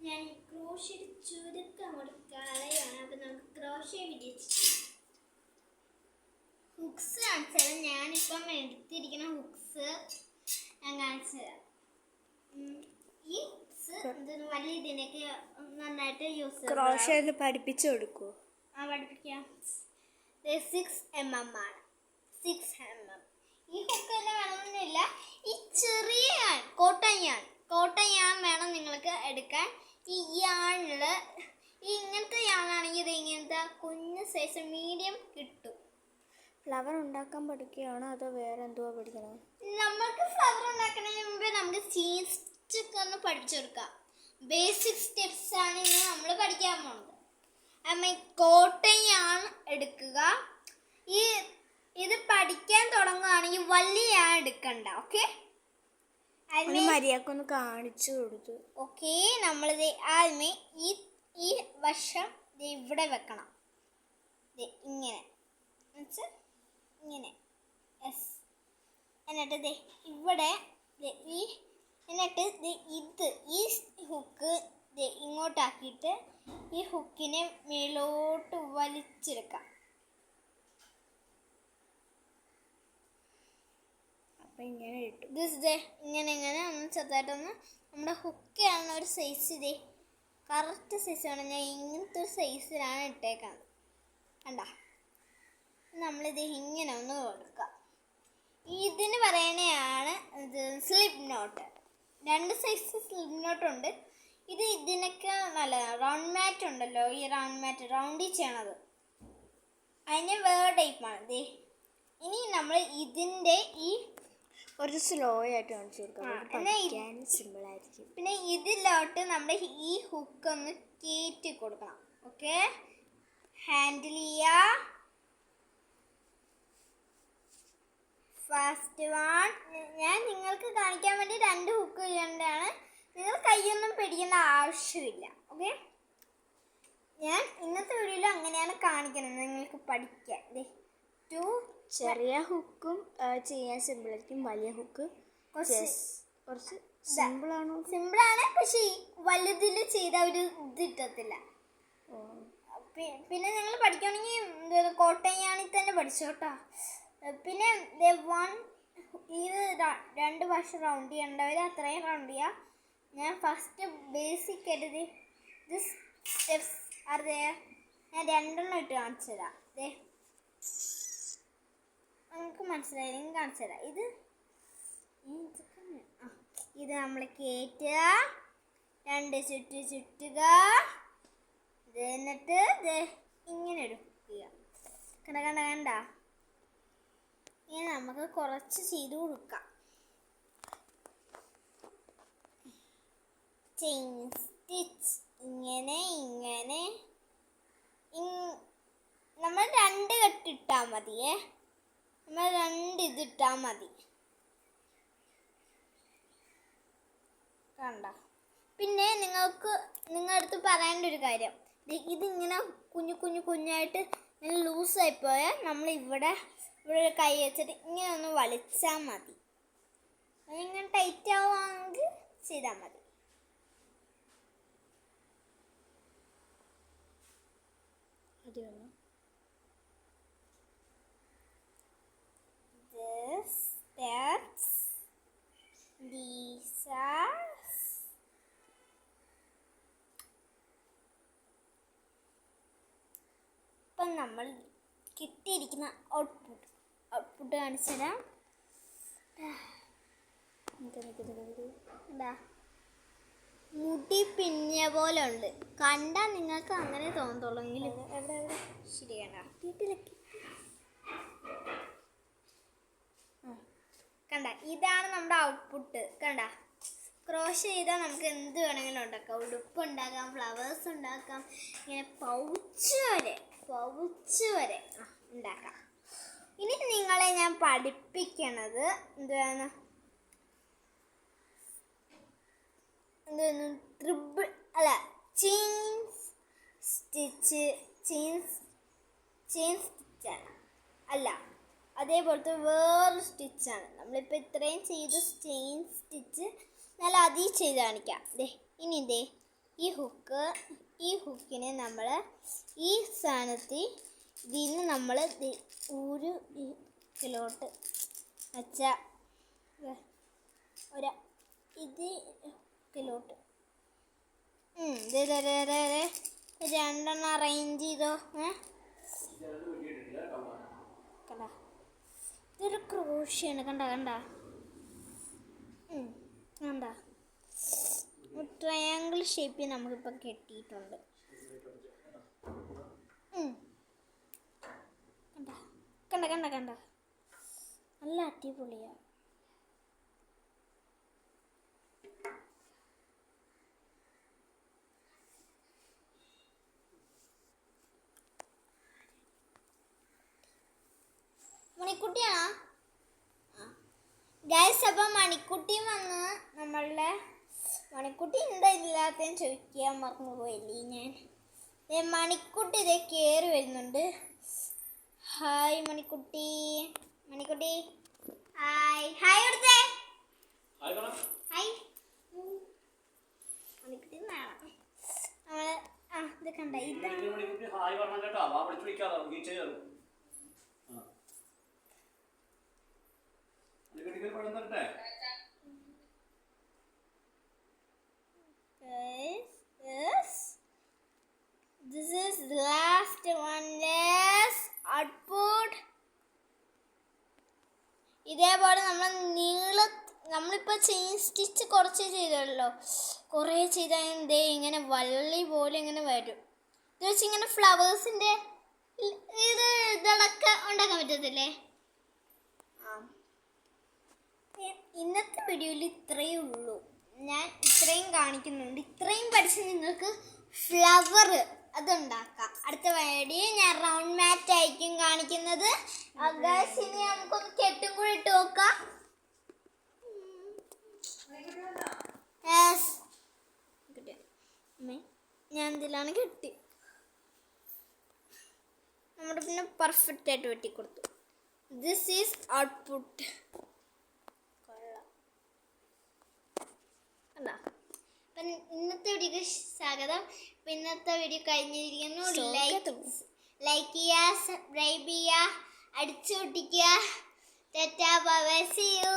ഞാൻ ക്രോഷ്യ ചുരുക്കം അങ്ങോട്ട് കളയാണ്. അപ്പം നമുക്ക് ക്രോഷ്യ വിരിച്ച് ഹുക്സ് കാണിച്ചാൽ ഞാനിപ്പം എടുത്തിരിക്കുന്ന ഹുക്സ് ഞാൻ കാണിച്ചു തരാം. ഈ ഹുക്സ് വലിയ ഇതിനൊക്കെ നന്നായിട്ട് യൂസ് ക്രോഷ്യ പഠിപ്പിച്ചു കൊടുക്കൂ. പഠിപ്പിക്കാം. 6mm ആണ്. 6mm. ഈ ഹുക്ക് തന്നെ വേണമെന്നില്ല. ഈ ചെറിയ കോട്ടൺ യാൺ വേണം നിങ്ങൾക്ക് എടുക്കാൻ. ഈ യാണില് ഇങ്ങനത്തെ യാണാണെങ്കിൽ ഇത് ഇങ്ങനത്തെ കുഞ്ഞ് സൈസ് മീഡിയം കിട്ടും. ഫ്ലവർ ഉണ്ടാക്കാൻ പഠിക്കുകയാണോ അതോ വേറെ എന്തുവാ പഠിക്കണം? നമ്മൾക്ക് ഫ്ലവർ ഉണ്ടാക്കുന്നതിന് മുമ്പേ നമുക്ക് ചീസ് സ്റ്റിക്ക് ഒന്ന് പഠിപ്പിച്ചു കൊടുക്കാം. ബേസിക് സ്റ്റെപ്സ് ആണ് ഇന്ന് നമ്മൾ പഠിക്കാൻ പോകുന്നത്. കോട്ടൺ യാൺ എടുക്കുക. ഇത് പഠിക്കാൻ തുടങ്ങുകയാണെങ്കിൽ വലിയ യാൺ എടുക്കണ്ട. ഓക്കെ, മര്യാദക്കൊന്ന് കാണിച്ചു കൊടുത്തു. ഓക്കെ, നമ്മളിത് ആദ്യമേ ഈ വശം ഇവിടെ വെക്കണം. ഇങ്ങനെ ഇങ്ങനെ എന്നിട്ട് ഇവിടെ എന്നിട്ട് ഈ ഹുക്ക് ഇങ്ങോട്ടാക്കിയിട്ട് ഈ ഹുക്കിനെ മേലോട്ട് വലിച്ചെടുക്കാം. അപ്പം ഇങ്ങനെ ഇട്ടു. ഇങ്ങനെ ഒന്ന് ചെറുതായിട്ടൊന്ന് നമ്മുടെ ഹുക്കാണ് ഒരു സൈസ്. കറക്റ്റ് സൈസാണ്. ഞാൻ ഇങ്ങനത്തെ ഒരു സൈസിലാണ് ഇട്ടേക്കുന്നത്. കണ്ട, നമ്മളിത് ഇങ്ങനെ ഒന്ന് കൊടുക്കാം. ഇതിന് പറയണതാണ് slip note. 2 size slip note ഉണ്ട്. ഇതിനൊക്കെ നല്ലതാണ്. റൗണ്ട് മാറ്റ് ഉണ്ടല്ലോ, ഈ റൗണ്ട് മാറ്റ് റൗണ്ടിൽ ചെയ്യണത്, അതിന് വേറെ ടൈപ്പാണ്. ഇനി നമ്മൾ ഇതിൻ്റെ ഈ കുറച്ച് സ്ലോ ആയിട്ട് കാണിച്ചു കൊടുക്കാം, സിമ്പിൾ ആയിരിക്കും. പിന്നെ ഇതിലോട്ട് നമ്മുടെ ഈ ഹുക്ക് ഒന്ന് കയറ്റി കൊടുക്കണം. ഓക്കെ, ഹാൻഡിൽ ചെയ്യുക. ഫസ്റ്റ് വൺ ഞാൻ നിങ്ങൾക്ക് കാണിക്കാൻ വേണ്ടി 2 ഹുക്ക് ചെയ്യേണ്ടതാണ്. നിങ്ങൾ കൈയൊന്നും പിടിക്കേണ്ട ആവശ്യമില്ല. ഓക്കെ, ഞാൻ ഇന്നത്തെ വീഡിയോയിൽ അങ്ങനെയാണ് കാണിക്കുന്നത്, നിങ്ങൾക്ക് പഠിക്കാൻ. 2 ചെറിയ ഹുക്കും ചെയ്യാൻ സിമ്പിളായിരിക്കും. വലിയ ഹുക്ക് കുറച്ച് സിമ്പിളാണ്, പക്ഷേ വലുതിൽ ചെയ്ത ഒരു ഇത് കിട്ടത്തില്ല. പിന്നെ നിങ്ങൾ പഠിക്കുകയാണെങ്കിൽ കോട്ടൺ യാണിൽ തന്നെ പഠിച്ചോട്ടോ. പിന്നെ ഇത് 2 വശം റൗണ്ട് ചെയ്യേണ്ടവർ അത്രയും റൗണ്ട് ചെയ്യുക. ഞാൻ ഫസ്റ്റ് ബേസിക് ആയിട്ട് സ്റ്റെപ്സ് ഞാൻ 2 ഇട്ട് കാണിച്ചു തരാം. നിങ്ങൾക്ക് മനസ്സിലായി, കാണിച്ചു തരാം. ഇത് നമ്മൾ കയറ്റുക, 2 ചുറ്റുക, എന്നിട്ട് ഇങ്ങനെ എടുക്കുക. കണ്ട ഇനി നമുക്ക് കുറച്ച് ചെയ്ത് കൊടുക്കാം. ചെയിൻ സ്റ്റിച്ച് ഇങ്ങനെ നമ്മൾ 2 കെട്ടിട്ടാൽ മതിയേ. നമ്മൾ 2 ഇതിട്ടാൽ മതി. കണ്ട, പിന്നെ നിങ്ങളുടെ അടുത്ത് പറയേണ്ട ഒരു കാര്യം, ഇതിങ്ങനെ കുഞ്ഞായിട്ട് നല്ല ലൂസായിപ്പോയാൽ നമ്മൾ ഇവിടെ കൈ വെച്ചിട്ട് ഇങ്ങനെ ഒന്ന് വലിച്ചാൽ മതി. അതിങ്ങനെ ടൈറ്റ് ആവുകയാണെങ്കിൽ ചെയ്താൽ മതി. ഇപ്പം നമ്മൾ കിട്ടിയിരിക്കുന്ന ഔട്ട്പുട്ട് കാണിച്ചു തരാം. എന്താ മുടി പിന്നിയ പോലെ ഉണ്ട്. കണ്ടാൽ നിങ്ങൾക്ക് അങ്ങനെ തോന്നത്തുള്ളൂ. ശരിയാണ്. കണ്ട, ഇതാണ് നമ്മുടെ ഔട്ട്പുട്ട്. കണ്ട, ക്രോഷ്യ ചെയ്താൽ നമുക്ക് എന്ത് വേണമെങ്കിലും ഉണ്ടാക്കാം. ഉടുപ്പ് ഉണ്ടാക്കാം, ഫ്ലവേഴ്സ് ഉണ്ടാക്കാം, ഇങ്ങനെ പൗച്ച് വരെ ഉണ്ടാക്കാം. ഇനി നിങ്ങളെ ഞാൻ പഠിപ്പിക്കണത് എന്താണ് ട്രിപ്പിൾ അല്ല ചെയിൻ സ്റ്റിച്ചാണ്. അല്ല, അതേപോലത്തെ വേറൊരു സ്റ്റിച്ചാണ്. നമ്മളിപ്പോൾ ഇത്രയും ചെയ്ത് ചെയിൻ സ്റ്റിച്ച് നല്ല അതിൽ ചെയ്ത് കാണിക്കാം. ഇനി ഈ ഹുക്കിനെ നമ്മൾ ഈ സ്ഥാനത്ത് ഇതിന്ന് നമ്മൾ ഒരു ഇതിലോട്ട് വെച്ചാൽ ഇതിലോട്ട് രണ്ടെണ്ണം അറേഞ്ച് ചെയ്തോ. കണ്ട, ഇതൊരു ക്രോഷ്യാണ്. കണ്ട ട്രയാങ്കിൾ ഷേപ്പിൽ നമുക്കിപ്പോൾ കെട്ടിയിട്ടുണ്ട്. കണ്ട നല്ല അടിപൊളിയാണ്. മണിക്കുട്ടിയാണോ ഗൈസ്? അപ്പം മണിക്കുട്ടി വന്ന് നമ്മളുടെ മണിക്കുട്ടി എന്താ ഇല്ലാത്തതെന്ന് ചോദിക്കാൻ മറന്നുപോയില്ലേ ഞാൻ. മണിക്കുട്ടി ഇതേ കയറി വരുന്നുണ്ട്. ഹായ് മണിക്കുട്ടി. ഹായ് കൊടുത്തേ. ഹായ് മണിക്കുട്ടി നാളെ നമ്മള് ഇത് കണ്ട This is the last one. Last output. ഇതേപോലെ നമ്മളിപ്പോൾ സ്റ്റിച്ച് കുറച്ച് ചെയ്തല്ലോ. കുറേ ചെയ്താൽ ദേ ഇങ്ങനെ വള്ളി പോലെ ഇങ്ങനെ വരും. ഇത് വെച്ച് ഇങ്ങനെ ഫ്ലവേഴ്സിൻ്റെ ഇതൊക്കെ ഉണ്ടാക്കാൻ പറ്റത്തില്ലേ? ഇന്നത്തെ വീഡിയോയിൽ ഇത്രയേ ഉള്ളൂ. ഞാൻ ഇത്രയും കാണിക്കുന്നുണ്ട്. ഇത്രയും പഠിച്ച് നിങ്ങൾക്ക് ഫ്ലവർ അതുണ്ടാക്കാം. അടുത്ത വീഡിയോ ഞാൻ റൗണ്ട് മാറ്റ് ആയിരിക്കും കാണിക്കുന്നത്. ഇനി നമുക്കൊന്ന് കെട്ടും കൂടി ഇട്ട് നോക്കാം. ഞാൻ ഇതിലാണ് കെട്ടി. നമ്മുടെ പിന്നെ പെർഫെക്റ്റ് ആയിട്ട് വെട്ടിക്കൊടുത്തു. This is output. അപ്പം ഇന്നത്തെ വീഡിയോക്ക് സ്വാഗതം. അപ്പം ഇന്നത്തെ വീഡിയോ കഴിഞ്ഞിരിക്കുന്നു. ലൈക്ക് ചെയ്യുക, സബ്സ്ക്രൈബ് ചെയ്യുക, അടിച്ചു പൊട്ടിക്കുക. Ta ta bye bye, see U.